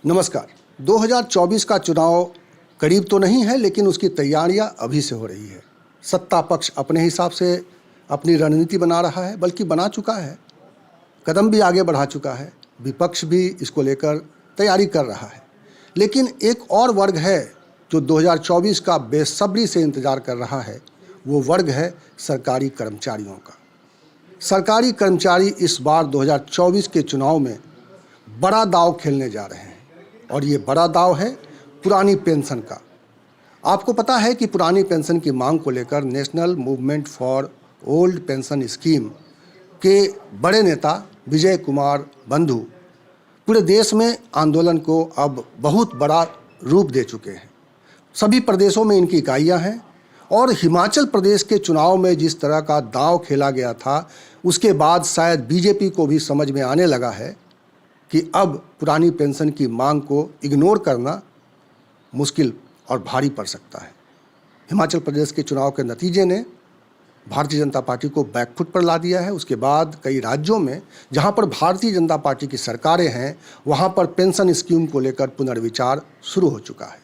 नमस्कार। 2024 का चुनाव करीब तो नहीं है, लेकिन उसकी तैयारियां अभी से हो रही है। सत्ता पक्ष अपने हिसाब से अपनी रणनीति बना रहा है, बल्कि बना चुका है, कदम भी आगे बढ़ा चुका है। विपक्ष भी इसको लेकर तैयारी कर रहा है। लेकिन एक और वर्ग है जो 2024 का बेसब्री से इंतजार कर रहा है। वो वर्ग है सरकारी कर्मचारियों का। सरकारी कर्मचारी इस बार 2024 के चुनाव में बड़ा दांव खेलने जा रहे हैं, और ये बड़ा दांव है पुरानी पेंशन का। आपको पता है कि पुरानी पेंशन की मांग को लेकर national movement for old pension scheme के बड़े नेता विजय कुमार बंधु पूरे देश में आंदोलन को अब बहुत बड़ा रूप दे चुके हैं। सभी प्रदेशों में इनकी इकाइयां हैं, और हिमाचल प्रदेश के चुनाव में जिस तरह का दांव खेला गया था, उसके बाद शायद बीजेपी को भी समझ में आने लगा है कि अब पुरानी पेंशन की मांग को इग्नोर करना मुश्किल और भारी पड़ सकता है। हिमाचल प्रदेश के चुनाव के नतीजे ने भारतीय जनता पार्टी को बैकफुट पर ला दिया है। उसके बाद कई राज्यों में जहां पर भारतीय जनता पार्टी की सरकारें हैं, वहां पर पेंशन स्कीम को लेकर पुनर्विचार शुरू हो चुका है।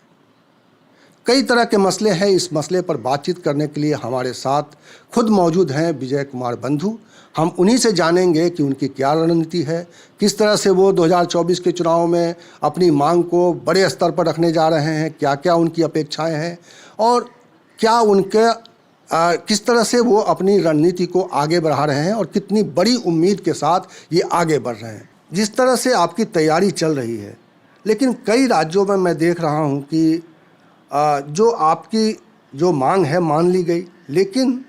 कई तरह के मसले हैं। इस मसले पर बातचीत करने के लिए हमारे साथ खुद मौजूद हैं विजय कुमार बंधु। हम उन्हीं से जानेंगे कि उनकी क्या रणनीति है, किस तरह से वो 2024 के चुनाव में अपनी मांग को बड़े स्तर पर रखने जा रहे हैं, क्या क्या उनकी अपेक्षाएं हैं, और क्या उनके किस तरह से वो अपनी रणनीति को आगे बढ़ा रहे हैं, और कितनी बड़ी उम्मीद के साथ ये आगे बढ़ रहे हैं। जिस तरह से आपकी तैयारी चल रही है, लेकिन कई राज्यों में मैं देख रहा हूँ कि जो आपकी जो मांग है मान ली गई, लेकिन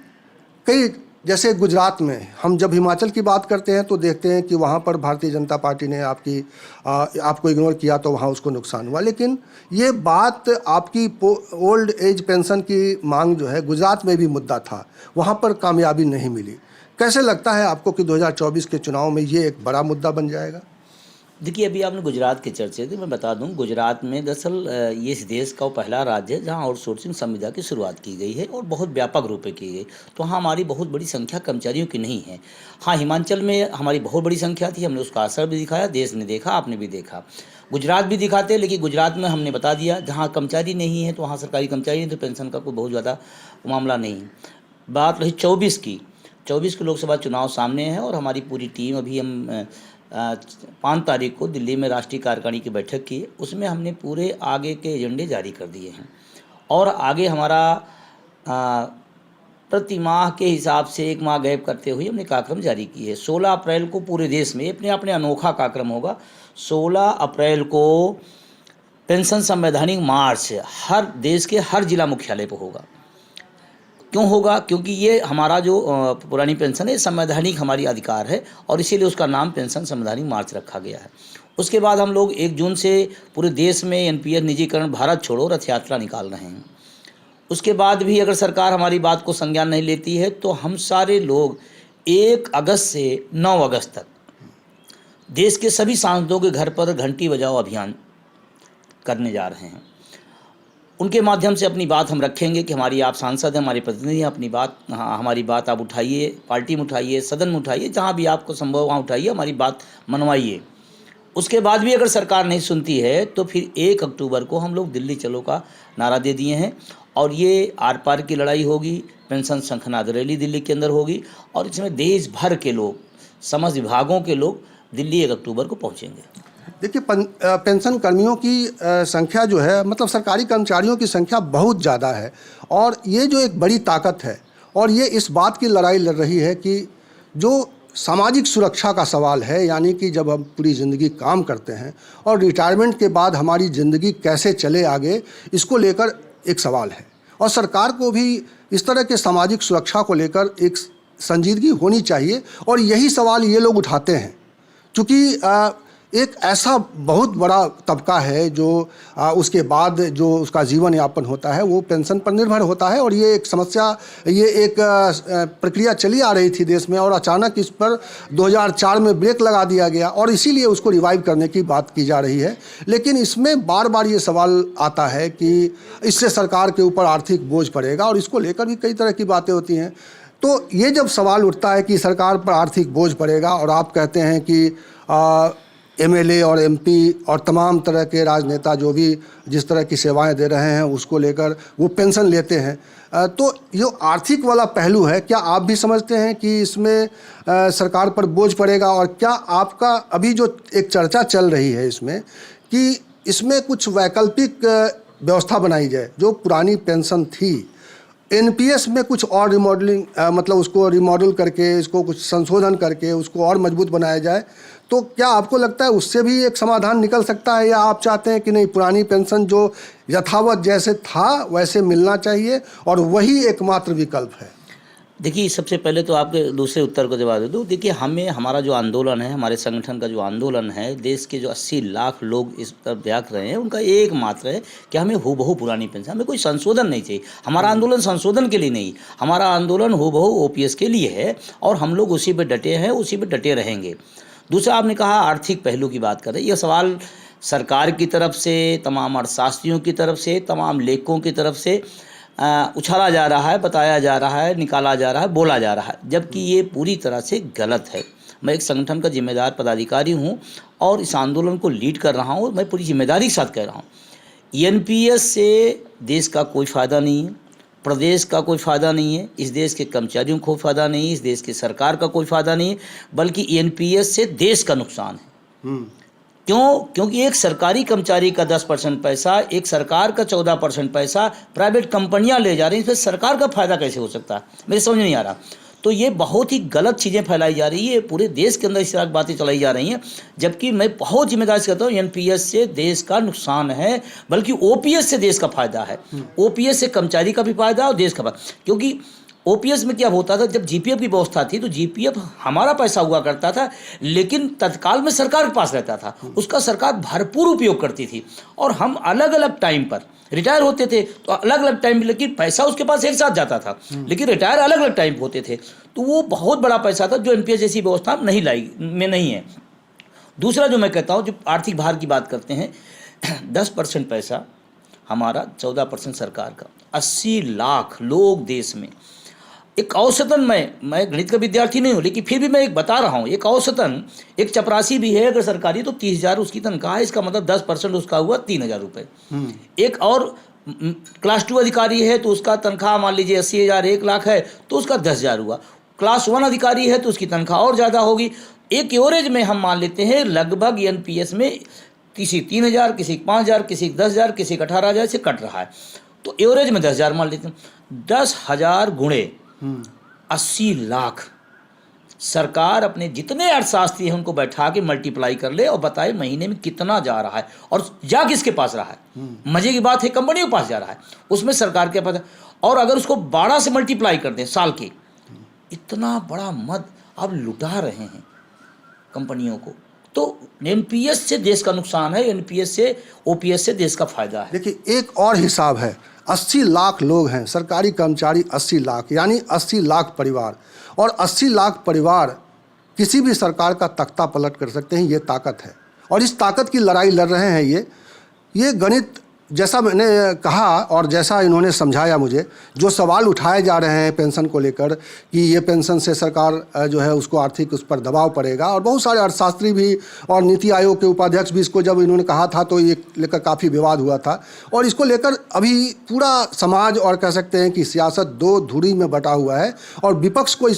कई जैसे गुजरात में हम जब हिमाचल की बात करते हैं तो देखते हैं कि वहाँ पर भारतीय जनता पार्टी ने आपको इग्नोर किया, तो वहाँ उसको नुकसान हुआ। लेकिन ये बात आपकी ओल्ड एज पेंशन की मांग जो है, गुजरात में भी मुद्दा था, वहाँ पर कामयाबी नहीं मिली। कैसे लगता है आपको कि 2024 के चुनाव में ये एक बड़ा मुद्दा बन जाएगा? देखिए, अभी आपने गुजरात के चर्चे थे। मैं बता दूं, गुजरात में दरअसल ये इस देश का वो पहला राज्य है जहां आउटसोर्सिंग संविदा की शुरुआत की गई है, और बहुत व्यापक रूप में की गई। तो हाँ, हमारी बहुत बड़ी संख्या कर्मचारियों की नहीं है। हाँ, हिमाचल में हमारी बहुत बड़ी संख्या थी, हमने उसका असर भी दिखाया, देश ने देखा, आपने भी देखा। गुजरात भी दिखाते, लेकिन गुजरात में हमने बता दिया जहाँ कर्मचारी नहीं है तो वहाँ सरकारी कर्मचारी नहीं, तो पेंशन का कोई बहुत ज़्यादा मामला नहीं। बात रही 24 की, 24 के लोकसभा चुनाव सामने है, और हमारी पूरी टीम अभी हम 5 तारीख को दिल्ली में राष्ट्रीय कार्यकारिणी की बैठक की है। उसमें हमने पूरे आगे के एजेंडे जारी कर दिए हैं, और आगे हमारा प्रति माह के हिसाब से 1 माह गैप करते हुए हमने कार्यक्रम जारी किए है। 16 अप्रैल को पूरे देश में अपने अनोखा कार्यक्रम होगा। 16 अप्रैल को पेंशन संवैधानिक मार्च हर देश के हर जिला मुख्यालय पर होगा। क्यों होगा? क्योंकि ये हमारा जो पुरानी पेंशन है, संवैधानिक हमारी अधिकार है, और इसीलिए उसका नाम पेंशन संवैधानिक मार्च रखा गया है। उसके बाद हम लोग 1 जून से पूरे देश में एनपीएस निजीकरण भारत छोड़ो रथ यात्रा निकाल रहे हैं। उसके बाद भी अगर सरकार हमारी बात को संज्ञान नहीं लेती है, तो हम सारे लोग 1 अगस्त से 9 अगस्त तक देश के सभी सांसदों के घर पर घंटी बजाओ अभियान करने जा रहे हैं। उनके माध्यम से अपनी बात हम रखेंगे कि हमारी आप सांसद हैं, हमारे प्रतिनिधि हैं, अपनी बात, हाँ, हमारी बात आप उठाइए, पार्टी में उठाइए, सदन में उठाइए, जहाँ भी आपको संभव वहाँ उठाइए, हमारी बात मनवाइए। उसके बाद भी अगर सरकार नहीं सुनती है, तो फिर 1 अक्टूबर को हम लोग दिल्ली चलो का नारा दे दिए हैं, और ये आर पार की लड़ाई होगी। पेंशन शंखनाद रैली दिल्ली के अंदर होगी, और इसमें देश भर के लोग, समस्त विभागों के लोग दिल्ली 1 अक्टूबर को पहुँचेंगे। देखिए, पेंशन कर्मियों की संख्या जो है, मतलब सरकारी कर्मचारियों की संख्या बहुत ज़्यादा है, और ये जो एक बड़ी ताकत है, और ये इस बात की लड़ाई लड़ रही है कि जो सामाजिक सुरक्षा का सवाल है, यानी कि जब हम पूरी ज़िंदगी काम करते हैं और रिटायरमेंट के बाद हमारी ज़िंदगी कैसे चले आगे, इसको लेकर एक सवाल है। और सरकार को भी इस तरह के सामाजिक सुरक्षा को लेकर एक संजीदगी होनी चाहिए, और यही सवाल ये लोग उठाते हैं। चूँकि एक ऐसा बहुत बड़ा तबका है जो उसके बाद जो उसका जीवन यापन होता है वो पेंशन पर निर्भर होता है, और ये एक समस्या, ये एक प्रक्रिया चली आ रही थी देश में, और अचानक इस पर 2004 में ब्रेक लगा दिया गया, और इसीलिए उसको रिवाइव करने की बात की जा रही है। लेकिन इसमें बार बार ये सवाल आता है कि इससे सरकार के ऊपर आर्थिक बोझ पड़ेगा, और इसको लेकर भी कई तरह की बातें होती हैं। तो ये जब सवाल उठता है कि सरकार पर आर्थिक बोझ पड़ेगा, और आप कहते हैं कि एमएलए और एमपी और तमाम तरह के राजनेता जो भी जिस तरह की सेवाएं दे रहे हैं उसको लेकर वो पेंशन लेते हैं। तो ये आर्थिक वाला पहलू है, क्या आप भी समझते हैं कि इसमें सरकार पर बोझ पड़ेगा? और क्या आपका अभी जो एक चर्चा चल रही है इसमें कि इसमें कुछ वैकल्पिक व्यवस्था बनाई जाए, जो पुरानी पेंशन थी एनपीएस में कुछ और रिमॉडलिंग मतलब उसको रिमॉडल करके इसको कुछ संशोधन करके उसको और मजबूत बनाया जाए, तो क्या आपको लगता है उससे भी एक समाधान निकल सकता है? या आप चाहते हैं कि नहीं, पुरानी पेंशन जो यथावत जैसे था वैसे मिलना चाहिए और वही एकमात्र विकल्प है? देखिए, सबसे पहले तो आपके दूसरे उत्तर को जवाब दे दूँ। देखिए, हमारा जो आंदोलन है, हमारे संगठन का जो आंदोलन है, देश के जो 80 लाख लोग इस तरफ देख रहे हैं, उनका एकमात्र है कि हमें हूबहू पुरानी पेंशन, हमें कोई संशोधन नहीं चाहिए। हमारा आंदोलन संशोधन के लिए नहीं, हमारा आंदोलन हूबहू ओपीएस के लिए है और हम लोग उसी पर डटे हैं, उसी पर डटे रहेंगे। दूसरा, आपने कहा आर्थिक पहलू की बात करें, यह सवाल सरकार की तरफ से, तमाम अर्थशास्त्रियों की तरफ से, तमाम लेखकों की तरफ से उछाला जा रहा है, बताया जा रहा है, निकाला जा रहा है, बोला जा रहा है, जबकि ये पूरी तरह से गलत है। मैं एक संगठन का जिम्मेदार पदाधिकारी हूँ और इस आंदोलन को लीड कर रहा हूँ। मैं पूरी जिम्मेदारी के साथ कह रहा हूँ, एनपीएस से देश का कोई फ़ायदा नहीं है, प्रदेश का कोई फ़ायदा नहीं है, इस देश के कर्मचारियों को फ़ायदा नहीं है, इस देश की सरकार का कोई फ़ायदा नहीं है, बल्कि एनपीएस से देश का नुकसान है। क्यों? क्योंकि एक सरकारी कर्मचारी का 10% पैसा, एक सरकार का 14% पैसा प्राइवेट कंपनियां ले जा रही हैं, इसमें सरकार का फ़ायदा कैसे हो सकता है? मेरे समझ नहीं आ रहा। तो ये बहुत ही गलत चीज़ें फैलाई जा रही है, पूरे देश के अंदर इस तरह की बातें चलाई जा रही हैं, जबकि मैं बहुत जिम्मेदारी से कहता हूँ एनपीएस से देश का नुकसान है, बल्कि ओपीएस से देश का फ़ायदा है। ओपीएस से कर्मचारी का भी फ़ायदा और देश का फ़ायदा। क्योंकि ओपीएस में क्या होता था, जब जीपीएफ की व्यवस्था थी तो जीपीएफ हमारा पैसा हुआ करता था, लेकिन तत्काल में सरकार के पास रहता था, उसका सरकार भरपूर उपयोग करती थी और हम अलग अलग टाइम पर रिटायर होते थे तो अलग अलग टाइम, लेकिन पैसा उसके पास एक साथ जाता था, लेकिन रिटायर अलग अलग टाइम होते थे। तो वो बहुत बड़ा पैसा था जो एनपीएस जैसी व्यवस्था नहीं है। दूसरा जो मैं कहता हूँ, जो आर्थिक भार की बात करते हैं, 10% पैसा हमारा, 14% सरकार का, 80 लाख लोग देश में, एक औसतन, मैं गणित का विद्यार्थी नहीं हूँ, लेकिन फिर भी मैं एक बता रहा हूँ, एक औसतन एक चपरासी भी है अगर सरकारी तो 30,000 उसकी तनख्वाह है, इसका मतलब 10% उसका हुआ 3,000 रुपये। एक और क्लास 2 अधिकारी है तो उसका तनख्वाह मान लीजिए 80,000, 1 लाख है तो उसका 10,000 हुआ। क्लास 1 अधिकारी है तो उसकी तनख्वाह और ज़्यादा होगी। एक एवरेज में हम मान लेते हैं लगभग एनपीएस में किसी 3,000, किसी 5,000, किसी 10,000, किसी 18,000 से कट रहा है, तो एवरेज में 10,000 मान लेते हैं। 10,000 गुणे 80 लाख, सरकार अपने जितने अर्थशास्त्री हैं उनको बैठा के मल्टीप्लाई कर ले और बताए महीने में कितना जा रहा है और जा किसके पास रहा है। मजे की बात है, कंपनियों के पास जा रहा है, उसमें सरकार के पास। और अगर उसको 12 से मल्टीप्लाई कर दें साल के, इतना बड़ा मद अब लुटा रहे हैं कंपनियों को। तो एनपीएस से देश का नुकसान है, एनपीएस से ओपीएस से देश का फायदा है। देखिए, एक और हिसाब है, 80 लाख लोग हैं, सरकारी कर्मचारी 80 लाख, यानी 80 लाख परिवार, और 80 लाख परिवार किसी भी सरकार का तख्ता पलट कर सकते हैं। ये ताकत है और इस ताकत की लड़ाई लड़ रहे हैं ये गणित, जैसा मैंने कहा और जैसा इन्होंने समझाया मुझे, जो सवाल उठाए जा रहे हैं पेंशन को लेकर कि ये पेंशन से सरकार जो है उसको आर्थिक उस पर दबाव पड़ेगा, और बहुत सारे अर्थशास्त्री भी और नीति आयोग के उपाध्यक्ष भी इसको जब इन्होंने कहा था तो ये लेकर काफ़ी विवाद हुआ था। और इसको लेकर अभी पूरा समाज और कह सकते हैं कि सियासत दो धुरी में बटा हुआ है और विपक्ष को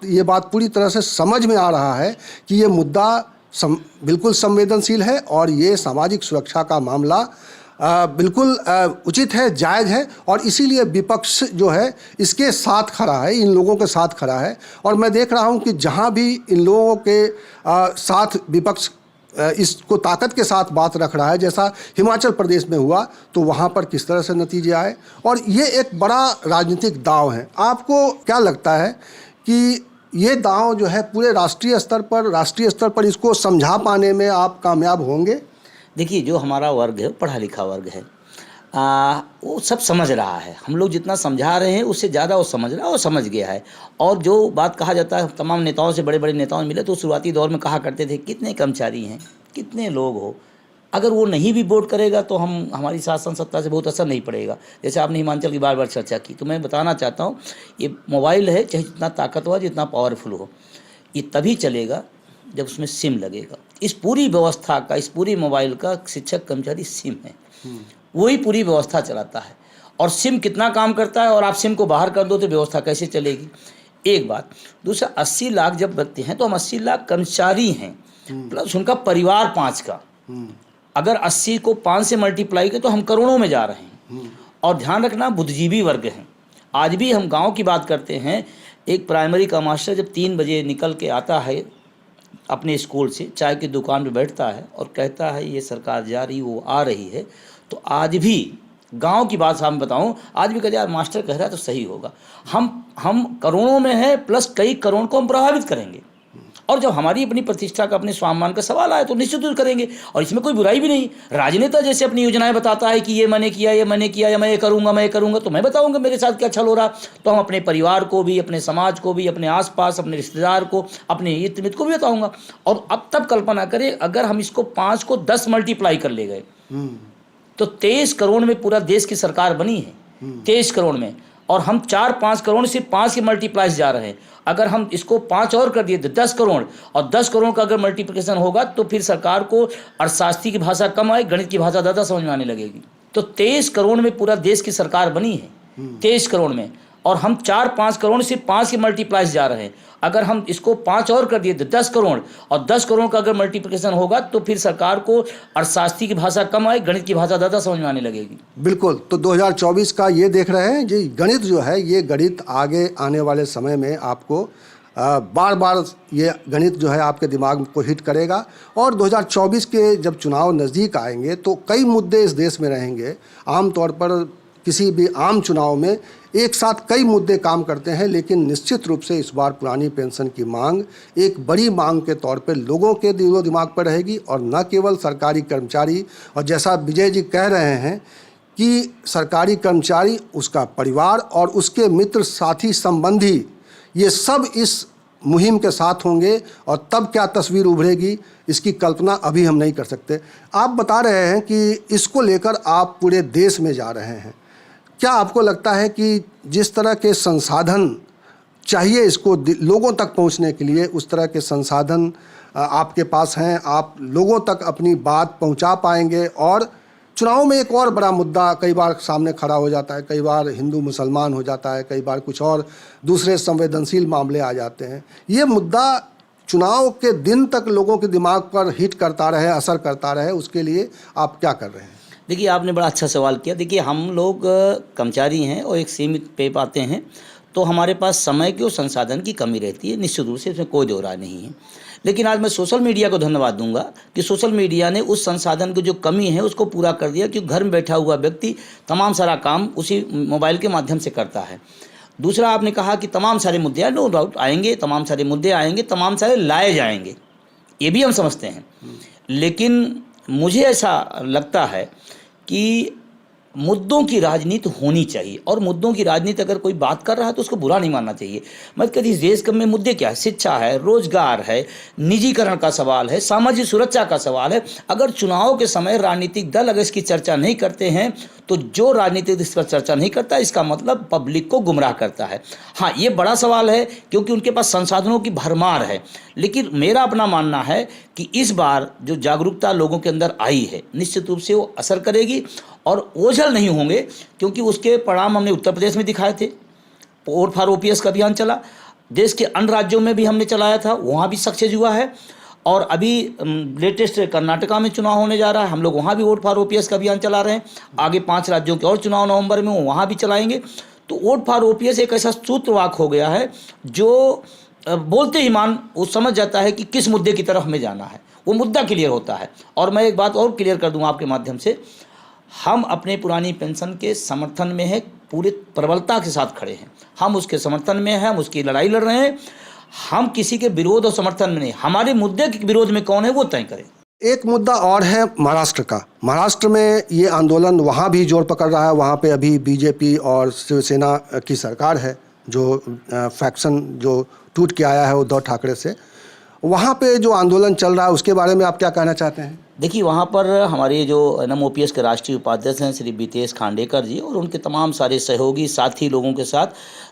ये बात पूरी तरह से समझ में आ रहा है कि ये मुद्दा बिल्कुल संवेदनशील है और ये सामाजिक सुरक्षा का मामला बिल्कुल उचित है, जायज़ है, और इसीलिए विपक्ष जो है इसके साथ खड़ा है, इन लोगों के साथ खड़ा है। और मैं देख रहा हूं कि जहां भी इन लोगों के साथ विपक्ष इसको ताकत के साथ बात रख रहा है, जैसा हिमाचल प्रदेश में हुआ, तो वहां पर किस तरह से नतीजे आए, और ये एक बड़ा राजनीतिक दांव है। आपको क्या लगता है कि ये दांव जो है पूरे राष्ट्रीय स्तर पर इसको समझा पाने में आप कामयाब होंगे? देखिए, जो हमारा वर्ग है, पढ़ा लिखा वर्ग है, वो सब समझ रहा है। हम लोग जितना समझा रहे हैं उससे ज़्यादा वो समझ रहा है और समझ गया है। और जो बात कहा जाता है, तमाम नेताओं से, बड़े बड़े नेताओं से मिले तो शुरुआती दौर में कहा करते थे कितने कर्मचारी हैं, कितने लोग हो, अगर वो नहीं भी वोट करेगा तो हमारी शासन सत्ता से बहुत असर नहीं पड़ेगा। जैसे आपने हिमाचल की बार बार चर्चा की, तो मैं बताना चाहता हूँ, ये मोबाइल है, चाहे जितना ताकतवर, जितना पावरफुल हो, ये तभी चलेगा जब उसमें सिम लगेगा। इस पूरी व्यवस्था का, इस पूरी मोबाइल का शिक्षक कर्मचारी सिम है, वही पूरी व्यवस्था चलाता है। और सिम कितना काम करता है और आप सिम को बाहर कर दो तो व्यवस्था कैसे चलेगी, एक बात। दूसरा, 80 लाख जब व्यक्ति हैं तो हम 80 लाख कर्मचारी हैं प्लस उनका परिवार 5 का। अगर 80 को 5 से मल्टीप्लाई करें तो हम करोड़ों में जा रहे हैं। और ध्यान रखना, बुद्धिजीवी वर्ग हैं। आज भी हम गांव की बात करते हैं, एक प्राइमरी का मास्टर जब 3 बजे निकल के आता है अपने स्कूल से, चाय की दुकान पे बैठता है और कहता है ये सरकार जा रही, वो आ रही है, तो आज भी गांव की बात सामने बताऊं, आज भी कहते यार मास्टर कह रहा है तो सही होगा। हम करोड़ों में हैं प्लस कई करोड़ को हम प्रभावित करेंगे। और जब हमारी अपनी प्रतिष्ठा का, अपने स्वाभिमान का सवाल आए तो निश्चित रूप करेंगे, और इसमें कोई बुराई भी नहीं। राजनेता जैसे अपनी योजनाएं बताता है कि ये मैंने किया, ये मैंने किया, या मैं ये करूंगा, तो मैं बताऊंगा मेरे साथ क्या छल हो रहा। तो हम अपने परिवार को भी, अपने समाज को भी, अपने आसपास अपने रिश्तेदार को, अपने हित मित्र को भी बताऊंगा। और अब तब कल्पना करें, अगर हम इसको 5 को 10 मल्टीप्लाई कर ले गए तो 23 करोड़ में पूरा देश की सरकार बनी है, 23 करोड़ में। और हम 4-5 करोड़ से 5 के मल्टीप्लाई जा रहे हैं। अगर हम इसको 5 और कर दिए तो 10 करोड़, और 10 करोड़ का अगर मल्टीप्लिकेशन होगा तो फिर सरकार को अर्थशास्त्री की भाषा कम आए, गणित की भाषा ज़्यादा समझ में आने लगेगी। तो 23 करोड़ में पूरा देश की सरकार बनी है, 23 करोड़ में। और हम 4-5 करोड़ से 5 के मल्टीप्लाई जा रहे हैं। अगर हम इसको 5 और कर दिए तो 10 करोड़, और 10 करोड़ का अगर मल्टीप्लिकेशन होगा तो फिर सरकार को अर्थशास्त्री की भाषा कम आए, गणित की भाषा ज़्यादा समझ में आने लगेगी। बिल्कुल। तो 2024 का ये देख रहे हैं, ये गणित जो है, ये गणित आगे आने वाले समय में आपको बार बार ये गणित जो है आपके दिमाग को हिट करेगा। और 2024 के जब चुनाव नज़दीक आएंगे तो कई मुद्दे इस देश में रहेंगे। आमतौर पर किसी भी आम चुनाव में एक साथ कई मुद्दे काम करते हैं, लेकिन निश्चित रूप से इस बार पुरानी पेंशन की मांग एक बड़ी मांग के तौर पे लोगों के दिलो दिमाग पर रहेगी। और न केवल सरकारी कर्मचारी, और जैसा विजय जी कह रहे हैं कि सरकारी कर्मचारी, उसका परिवार और उसके मित्र, साथी, संबंधी, ये सब इस मुहिम के साथ होंगे। और तब क्या तस्वीर उभरेगी, इसकी कल्पना अभी हम नहीं कर सकते। आप बता रहे हैं कि इसको लेकर आप पूरे देश में जा रहे हैं। क्या आपको लगता है कि जिस तरह के संसाधन चाहिए इसको लोगों तक पहुंचने के लिए, उस तरह के संसाधन आपके पास हैं? आप लोगों तक अपनी बात पहुंचा पाएंगे? और चुनाव में एक और बड़ा मुद्दा कई बार सामने खड़ा हो जाता है, कई बार हिंदू मुसलमान हो जाता है, कई बार कुछ और दूसरे संवेदनशील मामले आ जाते हैं। ये मुद्दा चुनाव के दिन तक लोगों के दिमाग पर हिट करता रहे, असर करता रहे, उसके लिए आप क्या कर रहे हैं? देखिए, आपने बड़ा अच्छा सवाल किया। देखिए, हम लोग कर्मचारी हैं और एक सीमित पे पाते हैं, तो हमारे पास समय की और संसाधन की कमी रहती है, निश्चित रूप से, इसमें कोई दो राय नहीं है। लेकिन आज मैं सोशल मीडिया को धन्यवाद दूंगा कि सोशल मीडिया ने उस संसाधन की जो कमी है उसको पूरा कर दिया, क्योंकि घर में बैठा हुआ व्यक्ति तमाम सारा काम उसी मोबाइल के माध्यम से करता है। दूसरा, आपने कहा कि तमाम सारे मुद्दे नो डाउट आएंगे, तमाम सारे मुद्दे आएंगे, तमाम सारे लाए जाएंगे, ये भी हम समझते हैं। लेकिन मुझे ऐसा लगता है कि मुद्दों की राजनीति होनी चाहिए, और मुद्दों की राजनीति अगर कोई बात कर रहा है तो उसको बुरा नहीं मानना चाहिए। मत कभी इस देश में मुद्दे क्या है, शिक्षा है, रोजगार है, निजीकरण का सवाल है, सामाजिक सुरक्षा का सवाल है। अगर चुनाव के समय राजनीतिक दल अगर इसकी चर्चा नहीं करते हैं तो जो राजनीतिक इस पर चर्चा नहीं करता, इसका मतलब पब्लिक को गुमराह करता है। हाँ, ये बड़ा सवाल है क्योंकि उनके पास संसाधनों की भरमार है। लेकिन मेरा अपना मानना है कि इस बार जो जागरूकता लोगों के अंदर आई है, निश्चित रूप से वो असर करेगी और ओझल नहीं होंगे, क्योंकि उसके परिणाम हमने उत्तर प्रदेश में दिखाए थे। वोट फॉर ओपीएस का अभियान चला, देश के अन्य राज्यों में भी हमने चलाया था, वहाँ भी सक्सेस हुआ है। और अभी लेटेस्ट कर्नाटका में चुनाव होने जा रहा है, हम लोग वहाँ भी वोट फॉर ओपीएस का अभियान चला रहे हैं। आगे 5 राज्यों के और चुनाव नवंबर में, वहाँ भी चलाएंगे। तो वोट फॉर ओपीएस एक ऐसा सूत्रवाक हो गया है जो बोलते ही मान वो समझ जाता है कि किस मुद्दे की तरफ हमें जाना है, वो मुद्दा क्लियर होता है। और मैं एक बात और क्लियर कर दूँ आपके माध्यम से, हम अपने पुरानी पेंशन के समर्थन में है, पूरे प्रबलता के साथ खड़े हैं। हम उसके समर्थन में हैं, हम उसकी लड़ाई लड़ रहे हैं। हम किसी के विरोध और समर्थन में नहीं, हमारे मुद्दे के विरोध में कौन है वो तय करें। एक मुद्दा और है महाराष्ट्र का। महाराष्ट्र में ये आंदोलन वहाँ भी जोर पकड़ रहा है। वहाँ पे अभी बीजेपी और शिवसेना की सरकार है, जो फैक्शन जो टूट के आया है उद्धव ठाकरे से। वहाँ पे जो आंदोलन चल रहा है उसके बारे में आप क्या कहना चाहते हैं? देखिए वहाँ पर हमारे जो NMOPS के राष्ट्रीय उपाध्यक्ष हैं श्री बीतेश खांडेकर जी और उनके तमाम सारे सहयोगी साथी लोगों के साथ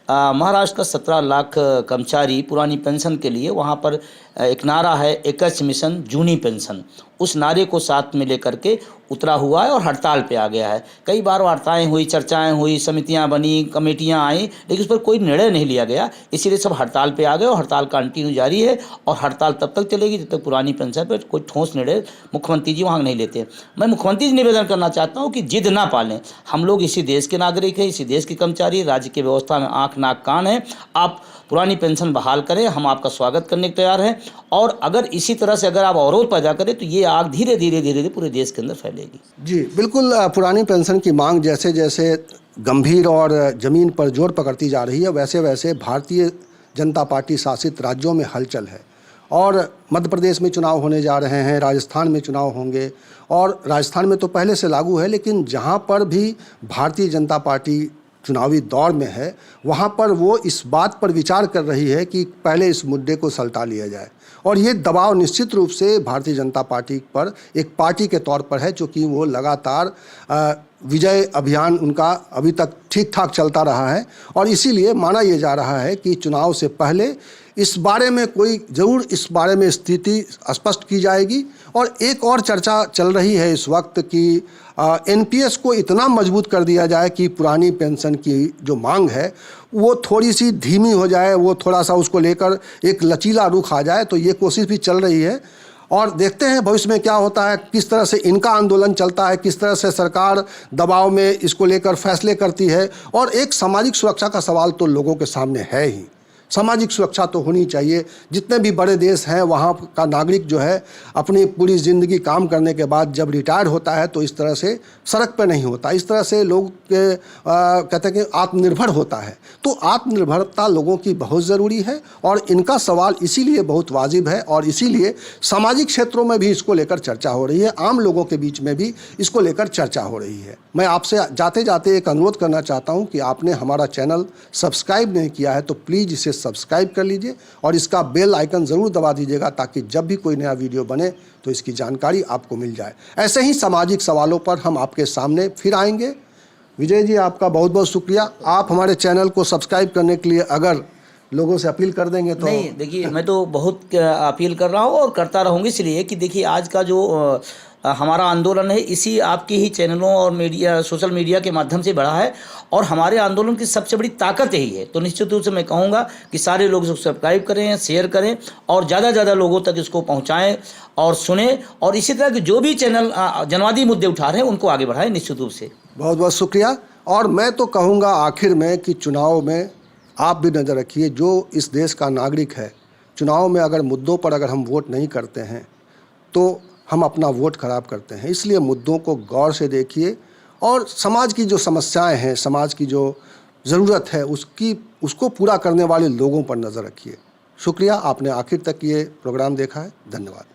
महाराष्ट्र का 17 लाख कर्मचारी पुरानी पेंशन के लिए वहाँ पर एक नारा है एकच मिशन जूनी पेंशन, उस नारे को साथ में लेकर के उतरा हुआ है और हड़ताल पे आ गया है। कई बार वार्ताएं हुई, चर्चाएं हुई, समितियां बनी, कमेटियां आई, लेकिन उस पर कोई निर्णय नहीं लिया गया, इसीलिए सब हड़ताल पे आ गए और हड़ताल कंटिन्यू जारी है और हड़ताल तब तक चलेगी जब तक पुरानी पेंशन पर कोई ठोस निर्णय मुख्यमंत्री जी वहाँ नहीं लेते। मैं मुख्यमंत्री जी निवेदन करना चाहता हूँ कि जिद ना पालें, हम लोग इसी देश के नागरिक हैं, इसी देश के कर्मचारी, राज्य की व्यवस्था में आँख नाक कान है, आप पुरानी पेंशन बहाल करें, हम आपका स्वागत करने को तैयार हैं। और अगर इसी तरह से अगर आप अवरोध पैदा करें तो ये आग धीरे धीरे पूरे देश के अंदर फैलेगी। जी बिल्कुल, पुरानी पेंशन की मांग जैसे जैसे गंभीर और ज़मीन पर जोर पकड़ती जा रही है, वैसे वैसे भारतीय जनता पार्टी शासित राज्यों में हलचल है। और मध्य प्रदेश में चुनाव होने जा रहे हैं, राजस्थान में चुनाव होंगे, और राजस्थान में तो पहले से लागू है, लेकिन जहाँ पर भी भारतीय जनता पार्टी चुनावी दौर में है वहाँ पर वो इस बात पर विचार कर रही है कि पहले इस मुद्दे को सलटा लिया जाए। और ये दबाव निश्चित रूप से भारतीय जनता पार्टी पर एक पार्टी के तौर पर है, क्योंकि वो लगातार विजय अभियान उनका अभी तक ठीक ठाक चलता रहा है और इसीलिए माना ये जा रहा है कि चुनाव से पहले इस बारे में इस बारे में स्थिति स्पष्ट की जाएगी। और एक और चर्चा चल रही है इस वक्त कि NPS को इतना मजबूत कर दिया जाए कि पुरानी पेंशन की जो मांग है वो थोड़ी सी धीमी हो जाए, वो थोड़ा सा उसको लेकर एक लचीला रुख आ जाए, तो ये कोशिश भी चल रही है। और देखते हैं भविष्य में क्या होता है, किस तरह से इनका आंदोलन चलता है, किस तरह से सरकार दबाव में इसको लेकर फैसले करती है। और एक सामाजिक सुरक्षा का सवाल तो लोगों के सामने है ही, सामाजिक सुरक्षा तो होनी चाहिए। जितने भी बड़े देश हैं वहाँ का नागरिक जो है अपनी पूरी ज़िंदगी काम करने के बाद जब रिटायर होता है तो इस तरह से सड़क पर नहीं होता, इस तरह से लोग कहते हैं कि आत्मनिर्भर होता है। तो आत्मनिर्भरता लोगों की बहुत ज़रूरी है और इनका सवाल इसीलिए बहुत वाजिब है और इसीलिए सामाजिक क्षेत्रों में भी इसको लेकर चर्चा हो रही है, आम लोगों के बीच में भी इसको लेकर चर्चा हो रही है। मैं आपसे जाते जाते एक अनुरोध करना चाहता हूँ कि आपने हमारा चैनल सब्सक्राइब नहीं किया है तो प्लीज़ इसे सब्सक्राइब कर लीजिए और इसका बेल आइकन ज़रूर दबा दीजिएगा ताकि जब भी कोई नया वीडियो बने तो इसकी जानकारी आपको मिल जाए। ऐसे ही सामाजिक सवालों पर हम आपके सामने फिर आएंगे। विजय जी, आपका बहुत बहुत शुक्रिया। आप हमारे चैनल को सब्सक्राइब करने के लिए अगर लोगों से अपील कर देंगे तो। नहीं, देखिए मैं तो बहुत अपील कर रहा हूँ और करता रहूँगी, इसलिए कि देखिए आज का जो हमारा आंदोलन है इसी आपके ही चैनलों और मीडिया, सोशल मीडिया के माध्यम से बढ़ा है और हमारे आंदोलन की सबसे बड़ी ताकत यही है। तो निश्चित रूप से मैं कहूँगा कि सारे लोग सब्सक्राइब करें, शेयर करें और ज़्यादा से ज़्यादा लोगों तक इसको पहुँचाएं और सुने और इसी तरह के जो भी चैनल जनवादी मुद्दे उठा रहे हैं उनको आगे बढ़ाएं। निश्चित रूप से बहुत बहुत शुक्रिया। और मैं तो कहूँगा आखिर में कि चुनाव में आप भी नज़र रखिए, जो इस देश का नागरिक है, चुनाव में अगर मुद्दों पर अगर हम वोट नहीं करते हैं तो हम अपना वोट खराब करते हैं। इसलिए मुद्दों को गौर से देखिए और समाज की जो समस्याएं हैं, समाज की जो ज़रूरत है उसको पूरा करने वाले लोगों पर नज़र रखिए। शुक्रिया, आपने आखिर तक ये प्रोग्राम देखा है। धन्यवाद।